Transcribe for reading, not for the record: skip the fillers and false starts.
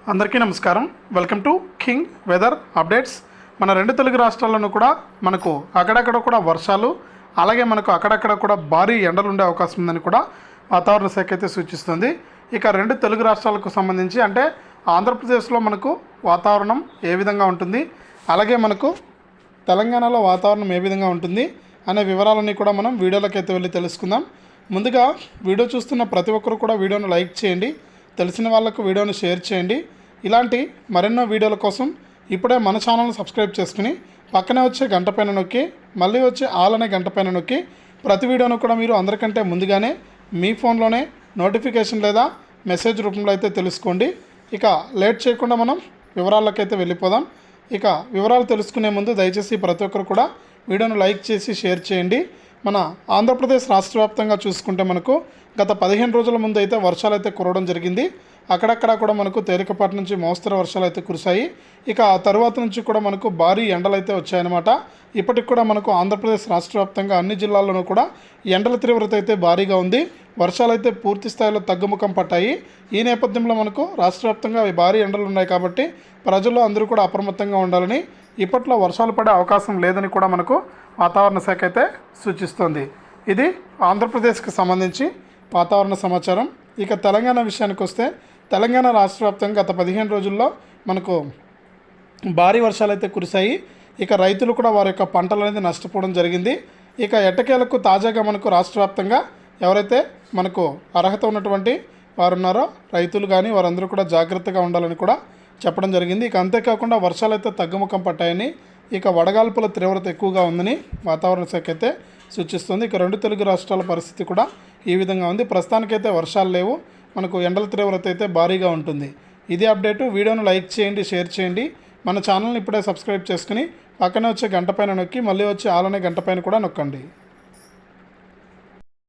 అందరికీ నమస్కారం. Welcome to king weather updates. మన రెండు తెలుగు రాష్ట్రాల్లోనూ కూడా మనకు అక్కడక్కడ కూడా వర్షాలు, అలాగే మనకు అక్కడక్కడ కూడా భారీ ఎండలు ఉండే అవకాశం ఉందని కూడా వాతావరణ శాఖ అయితే సూచిస్తుంది. ఇక రెండు తెలుగు రాష్ట్రాలకు సంబంధించి అంటే ఆంధ్రప్రదేశ్లో మనకు వాతావరణం ఏ విధంగా ఉంటుంది, అలాగే మనకు తెలంగాణలో వాతావరణం ఏ విధంగా ఉంటుంది అనే వివరాలన్నీ కూడా మనం వీడియోలోకి అయితే వెళ్ళి తెలుసుకుందాం. ముందుగా వీడియో చూస్తున్న ప్రతి ఒక్కరు కూడా వీడియోను లైక్ చేయండి, తెలిసిన వాళ్ళకు వీడియోను షేర్ చేయండి. ఇలాంటి మరెన్నో వీడియోల కోసం ఇప్పుడే మన ఛానల్ని సబ్స్క్రైబ్ చేసుకుని పక్కనే వచ్చే గంట పైన నొక్కి మళ్ళీ వచ్చే ఆల్ అనే గంట పైన నొక్కి ప్రతి వీడియోను కూడా మీరు అందరికంటే ముందుగానే మీ ఫోన్లోనే నోటిఫికేషన్ లేదా మెసేజ్ రూపంలో అయితే తెలుసుకోండి. ఇక లేట్ చేయకుండా మనం వివరాలకైతే వెళ్ళిపోదాం. ఇక వివరాలు తెలుసుకునే ముందు దయచేసి ప్రతి ఒక్కరు కూడా వీడియోను లైక్ చేసి షేర్ చేయండి. మన ఆంధ్రప్రదేశ్ రాష్ట్ర వ్యాప్తంగా చూసుకుంటే మనకు గత 15 రోజుల ముందు అయితే వర్షాలు అయితే కురవడం జరిగింది. అక్కడక్కడ కూడా మనకు తేలికపాటి నుంచి మోస్తరు వర్షాలు అయితే కురిశాయి. ఇక ఆ తర్వాత నుంచి కూడా మనకు భారీ ఎండలు అయితే వచ్చాయన్నమాట. ఇప్పటికి కూడా మనకు ఆంధ్రప్రదేశ్ రాష్ట్ర వ్యాప్తంగా అన్ని జిల్లాల్లోనూ కూడా ఎండల తీవ్రత అయితే భారీగా ఉంది. వర్షాలు అయితే పూర్తి స్థాయిలో తగ్గుముఖం పట్టాయి. ఈ నేపథ్యంలో మనకు రాష్ట్ర వ్యాప్తంగా భారీ ఎండలు ఉన్నాయి కాబట్టి ప్రజలు అందరూ కూడా అప్రమత్తంగా ఉండాలని, ఇప్పట్లో వర్షాలు పడే అవకాశం లేదని కూడా మనకు వాతావరణ శాఖ అయితే సూచిస్తోంది. ఇది ఆంధ్రప్రదేశ్కి సంబంధించి వాతావరణ సమాచారం. ఇక తెలంగాణ విషయానికి వస్తే తెలంగాణ రాష్ట్ర వ్యాప్తంగా గత 15 రోజుల్లో మనకు భారీ వర్షాలు అయితే కురిశాయి. ఇక రైతులు కూడా వారి యొక్క పంటలు అనేది నష్టపోవడం జరిగింది. ఇక ఎట్టకేలకు తాజాగా మనకు రాష్ట్ర వ్యాప్తంగా ఎవరైతే మనకు అర్హత ఉన్నటువంటి వారు ఉన్నారో రైతులు కానీ వారందరూ కూడా జాగ్రత్తగా ఉండాలని కూడా చెప్పడం జరిగింది. ఇక అంతేకాకుండా వర్షాలు అయితే తగ్గుముఖం పట్టాయని, ఇక వడగాల్పుల తీవ్రత ఎక్కువగా ఉందని వాతావరణ శాఖ అయితే సూచిస్తుంది. ఇక రెండు తెలుగు రాష్ట్రాల పరిస్థితి కూడా ఈ విధంగా ఉంది. ప్రస్తుతానికైతే వర్షాలు లేవు, మనకు ఎండల తీవ్రత అయితే భారీగా ఉంటుంది. ఇది అప్డేటు. వీడియోను లైక్ చేయండి, షేర్ చేయండి. మన ఛానల్ని ఇప్పుడే సబ్స్క్రైబ్ చేసుకుని పక్కనే వచ్చే గంట పైన నొక్కి మళ్ళీ వచ్చే ఆల్ అనే గంట పైన కూడా నొక్కండి.